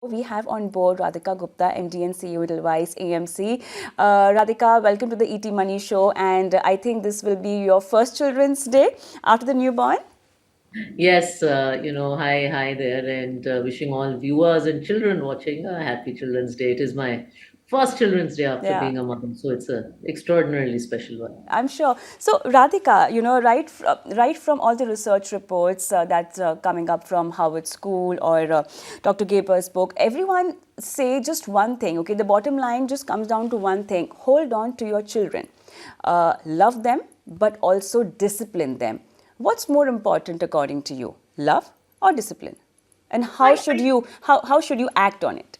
We have on board Radhika Gupta, MD and CEO Edelweiss AMC. Radhika, welcome to the ET Money Show. And I think this will be your first Children's Day after the newborn. Yes, hi there, and wishing all viewers and children watching a happy Children's Day. It is my first Children's Day after Yeah, being a mother, so it's a extraordinarily special one. I'm sure. So, Radhika, right from all the research reports that's coming up from Harvard School or Dr. Gaber's book, everyone say just one thing. Okay, the bottom line just comes down to one thing: hold on to your children, love them, but also discipline them. What's more important according to you, love or discipline? And I, I how should you act on it?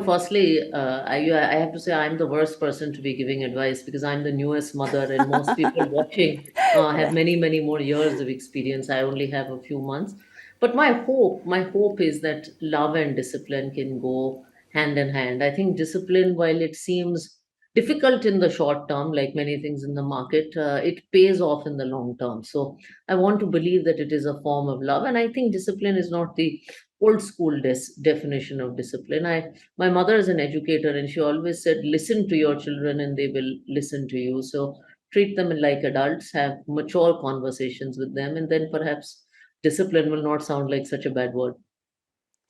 firstly, I have to say I'm the worst person to be giving advice because I'm the newest mother, and most people watching have Yeah. many more years of experience. I only have a few months, but my hope is that love and discipline can go hand in hand. I think discipline, while it seems difficult in the short term, like many things in the market, it pays off in the long term. So I want to believe that it is a form of love, and I think discipline is not the old school definition of discipline. My mother is an educator, and she always said, listen to your children and they will listen to you. So treat them like adults, have mature conversations with them, and then perhaps discipline will not sound like such a bad word.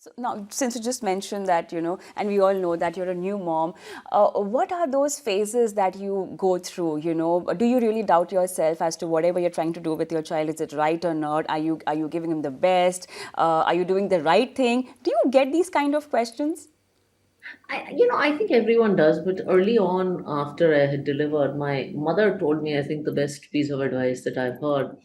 So now, since you just mentioned that, and we all know that you're a new mom, what are those phases that you go through? Do you really doubt yourself as to whatever you're trying to do with your child? Is it right or not? Are you giving him the best? Are you doing the right thing? Do you get these kind of questions? I think everyone does, but early on, after I had delivered, my mother told me, I think, the best piece of advice that I've heard.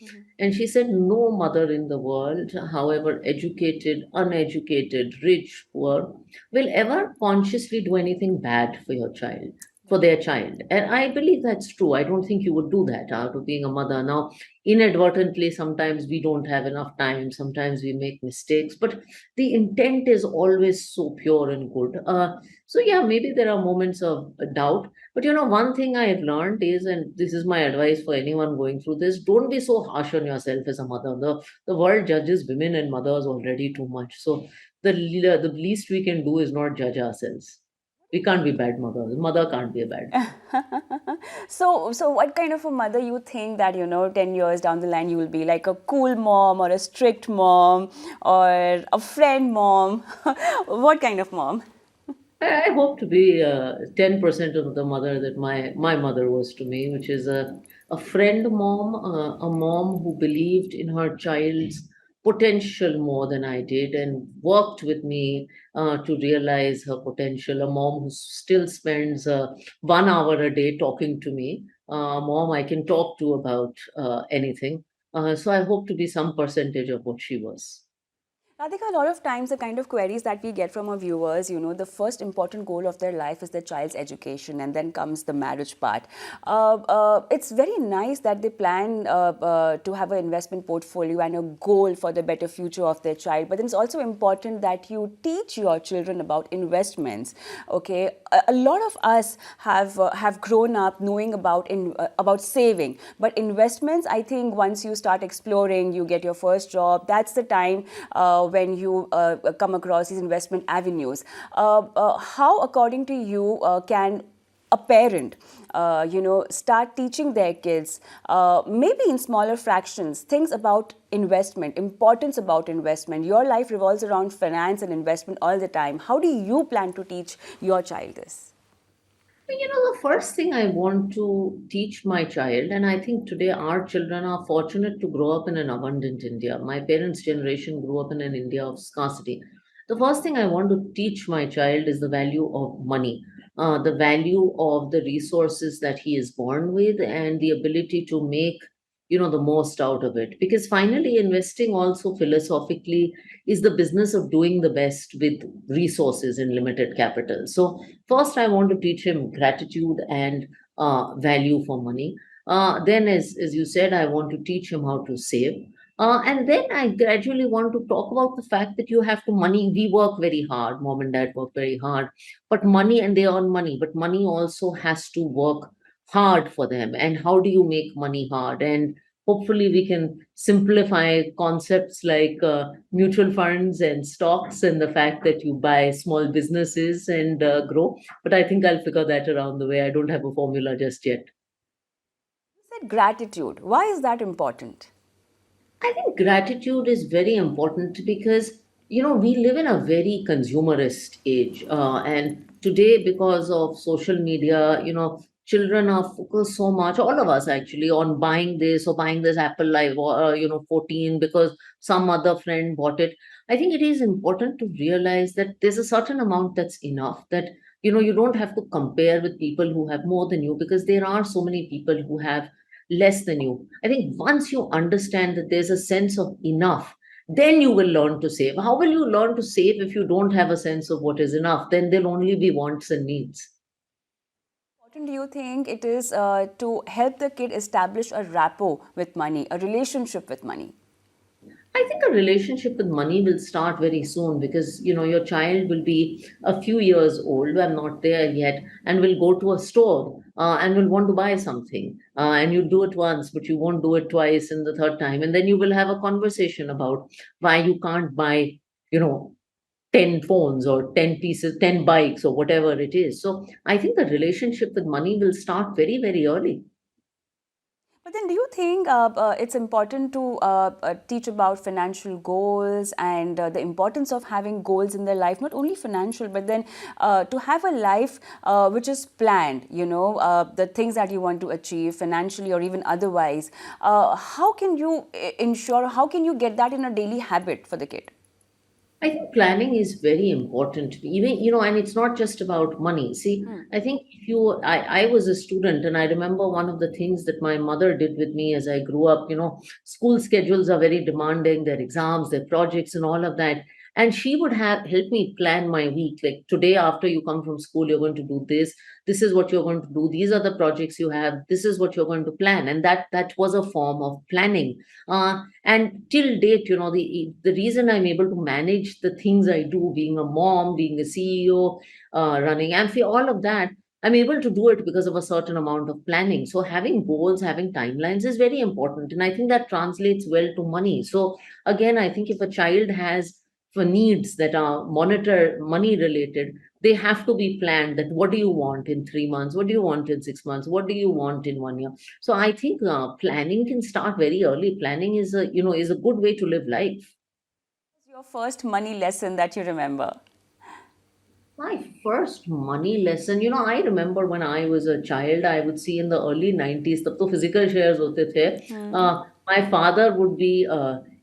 And she said, no mother in the world, however educated, uneducated, rich, poor, will ever consciously do anything bad for your child, for their child. And I believe that's true. I don't think you would do that out of being a mother. Now, inadvertently, sometimes we don't have enough time, sometimes we make mistakes, but the intent is always so pure and good. So yeah, maybe there are moments of doubt, but one thing I have learned is, and this is my advice for anyone going through this: don't be so harsh on yourself as a mother. The world judges women and mothers already too much. So the least we can do is not judge ourselves. We can't be bad mothers. Mother can't be a bad. So what kind of a mother you think that 10 years down the line you will be, like a cool mom or a strict mom or a friend mom? What kind of mom? I hope to be 10% of the mother that my mother was to me, which is a friend mom, a mom who believed in her child's potential more than I did and worked with me to realize her potential. A mom who still spends 1 hour a day talking to me. A mom I can talk to about anything. So I hope to be some percentage of what she was. Radhika, a lot of times the kind of queries that we get from our viewers, the first important goal of their life is their child's education, and then comes the marriage part. It's very nice that they plan to have an investment portfolio and a goal for the better future of their child. But then it's also important that you teach your children about investments. Okay, a lot of us have grown up knowing about saving, but investments, I think, once you start exploring, you get your first job. That's the time when you come across these investment avenues. How, according to you, can a parent, start teaching their kids, maybe in smaller fractions, things about investment, importance about investment? Your life revolves around finance and investment all the time. How do you plan to teach your child this? The first thing I want to teach my child, and I think today our children are fortunate to grow up in an abundant India. My parents' generation grew up in an India of scarcity. The first thing I want to teach my child is the value of money, the value of the resources that he is born with, and the ability to make the most out of it. Because finally, investing also philosophically is the business of doing the best with resources in limited capital. So first, I want to teach him gratitude and value for money. Then, as you said, I want to teach him how to save. And then I gradually want to talk about the fact that you have to money. We work very hard. Mom and dad work very hard, but money, and they earn money, but money also has to work hard for them. And how do you make money hard? And hopefully we can simplify concepts like mutual funds and stocks and the fact that you buy small businesses and grow. But I think I'll figure that around the way. I don't have a formula just yet. You said gratitude. Why is that important? I think gratitude is very important because, we live in a very consumerist age. And today, because of social media, children are focused so much, all of us actually, on buying this or buying this Apple Live, 14 because some other friend bought it. I think it is important to realize that there's a certain amount that's enough, that, you don't have to compare with people who have more than you, because there are so many people who have less than you. I think once you understand that there's a sense of enough, then you will learn to save. How will you learn to save if you don't have a sense of what is enough? Then there'll only be wants and needs. Important do you think it is to help the kid establish a rapport with money, a relationship with money? I think a relationship with money will start very soon because your child will be a few years old. I'm not there yet, and will go to a store and will want to buy something. And you do it once, but you won't do it twice and the third time, and then you will have a conversation about why you can't buy, you know, 10 phones or 10 pieces, 10 bikes or whatever it is. So I think the relationship with money will start very, very early. But then, do you think it's important to teach about financial goals and the importance of having goals in their life, not only financial, but then to have a life which is planned, the things that you want to achieve financially or even otherwise? How can you ensure, how can you get that in a daily habit for the kid? I think planning is very important. Even, and it's not just about money. See, I think I was a student, and I remember one of the things that my mother did with me as I grew up, school schedules are very demanding, their exams, their projects, and all of that. And she would have help me plan my week. Like today, after you come from school, you're going to do this. This is what you're going to do. These are the projects you have. This is what you're going to plan. And that was a form of planning. And till date, the reason I'm able to manage the things I do, being a mom, being a CEO, running Amphi, all of that, I'm able to do it because of a certain amount of planning. So having goals, having timelines is very important. And I think that translates well to money. So again, I think if a child has for needs that are monitor money related, they have to be planned. That what do you want in 3 months? What do you want in 6 months? What do you want in 1 year? So I think planning can start very early. Planning is a good way to live life. Your first money lesson that you remember? My first money lesson, I remember when I was a child, I would see in the early 90s, तब तो physical shares होते थे. My father would be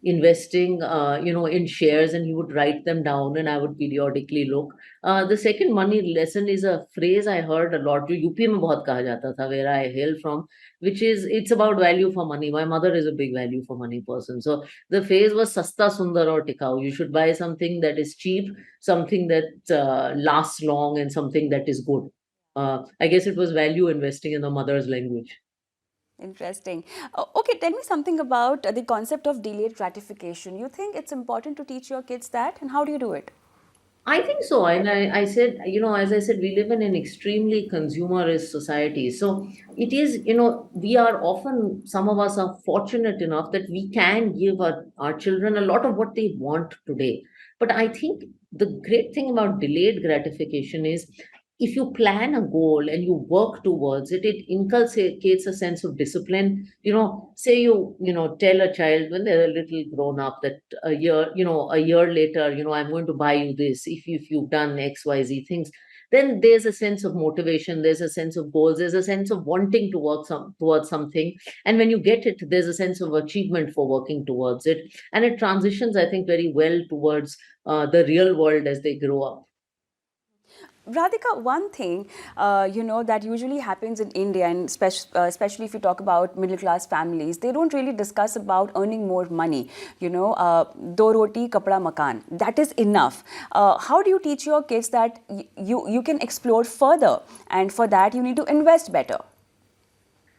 investing, in shares, and he would write them down, and I would periodically look. The second money lesson is a phrase I heard a lot, जो UP में बहुत कहा जाता था, where I hail from, which is it's about value for money. My mother is a big value for money person. So the phrase was sasta, sundar or tikau. You should buy something that is cheap, something that lasts long, and something that is good. I guess it was value investing in the mother's language. Interesting. Okay, tell me something about the concept of delayed gratification. You think it's important to teach your kids that, and how do you do it? I think so. And I said, as I said, we live in an extremely consumerist society. So it is, we are often, some of us are fortunate enough that we can give our children a lot of what they want today. But I think the great thing about delayed gratification is if you plan a goal and you work towards it, it inculcates a sense of discipline. Say tell a child when they're a little grown up that a year later, I'm going to buy you this if you've done XYZ things. Then there's a sense of motivation, there's a sense of goals, there's a sense of wanting to work towards something. And when you get it, there's a sense of achievement for working towards it. And it transitions, I think, very well towards the real world as they grow up. Radhika, one thing, that usually happens in India, and especially if you talk about middle class families, they don't really discuss about earning more money. Do roti, kapda, makan. That is enough. How do you teach your kids that you can explore further, and for that you need to invest better?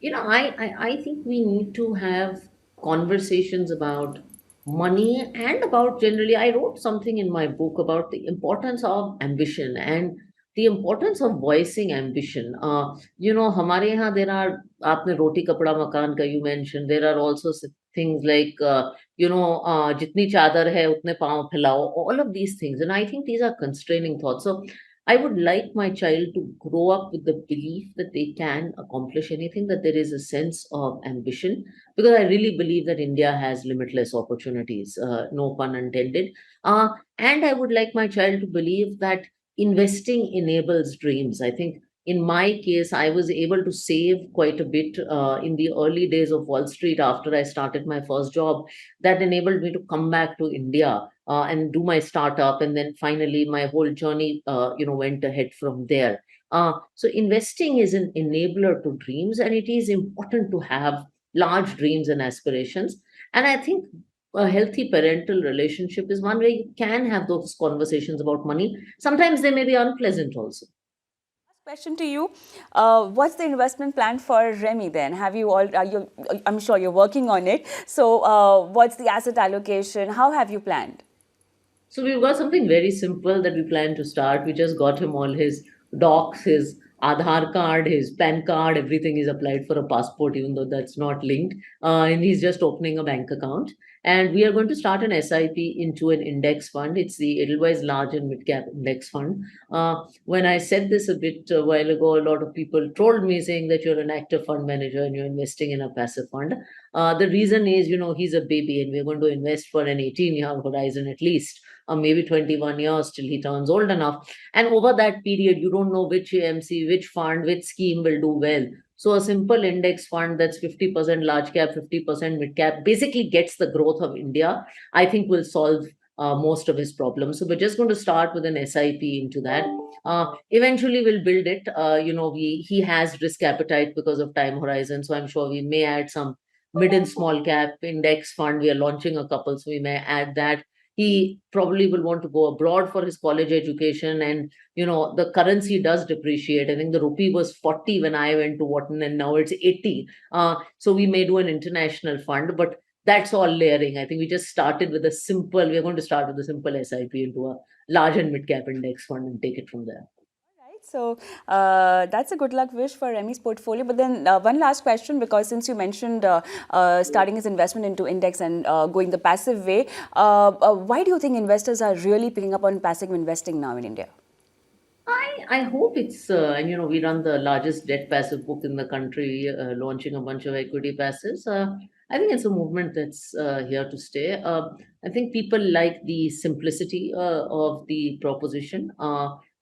I think we need to have conversations about money and about generally. I wrote something in my book about the importance of ambition and the importance of voicing ambition. हमारे यहाँ there are, आपने रोटी कपड़ा मकान का you mentioned, there are also things like, जितनी चादर है उतने पाँव फैलाओ, all of these things. And I think these are constraining thoughts. So I would like my child to grow up with the belief that they can accomplish anything, that there is a sense of ambition, because I really believe that India has limitless opportunities, no pun intended. And I would like my child to believe that investing enables dreams. I think in my case, I was able to save quite a bit in the early days of Wall Street after I started my first job. That enabled me to come back to India and do my startup, and then finally my whole journey, went ahead from there. So investing is an enabler to dreams, and it is important to have large dreams and aspirations. And I think a healthy parental relationship is one where you can have those conversations about money. Sometimes they may be unpleasant also. Question to you. What's the investment plan for Remy then? Have you all, I'm sure you're working on it. So what's the asset allocation? How have you planned? So we've got something very simple that we plan to start. We just got him all his docs, his Aadhaar card, his PAN card, everything is applied for a passport, even though that's not linked. And he's just opening a bank account. And we are going to start an SIP into an index fund. It's the Edelweiss Large and Mid Cap Index Fund. When I said this a bit a while ago, a lot of people trolled me saying that you're an active fund manager and you're investing in a passive fund. The reason is, he's a baby and we're going to invest for an 18-year horizon at least, or maybe 21 years till he turns old enough. And over that period, you don't know which AMC, which fund, which scheme will do well. So a simple index fund that's 50% large cap, 50% mid cap basically gets the growth of India, I think will solve most of his problems. So we're just going to start with an SIP into that. Eventually we'll build it. He has risk appetite because of time horizon. So I'm sure we may add some mid and small cap index fund. We are launching a couple, so we may add that. He probably will want to go abroad for his college education, and the currency does depreciate. I think the rupee was 40 when I went to Wharton, and now it's 80. So we may do an international fund, but that's all layering. I think we just started with we're going to start with a simple SIP into a large and mid cap index fund and take it from there. Right. So that's a good luck wish for Remy's portfolio. But then one last question, because since you mentioned starting his investment into index and going the passive way, why do you think investors are really picking up on passive investing now in India? I hope it's, and we run the largest debt passive book in the country, launching a bunch of equity passives. I think it's a movement that's here to stay. I think people like the simplicity of the proposition.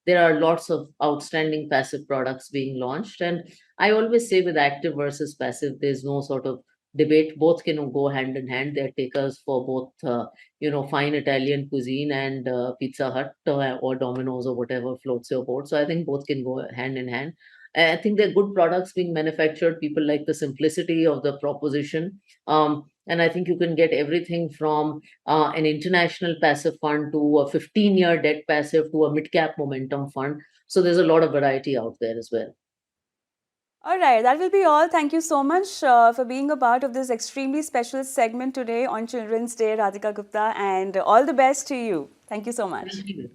There are lots of outstanding passive products being launched. And I always say with active versus passive, there's no sort of debate. Both can go hand in hand. They're takers for both. Fine Italian cuisine and Pizza Hut or Domino's or whatever floats your boat. So I think both can go hand in hand. I think they're good products being manufactured. People like the simplicity of the proposition. And I think you can get everything from an international passive fund to a 15-year debt passive to a mid-cap momentum fund. So there's a lot of variety out there as well. All right, that will be all. Thank you so much for being a part of this extremely special segment today on Children's Day, Radhika Gupta, and all the best to you. Thank you so much. Thank you.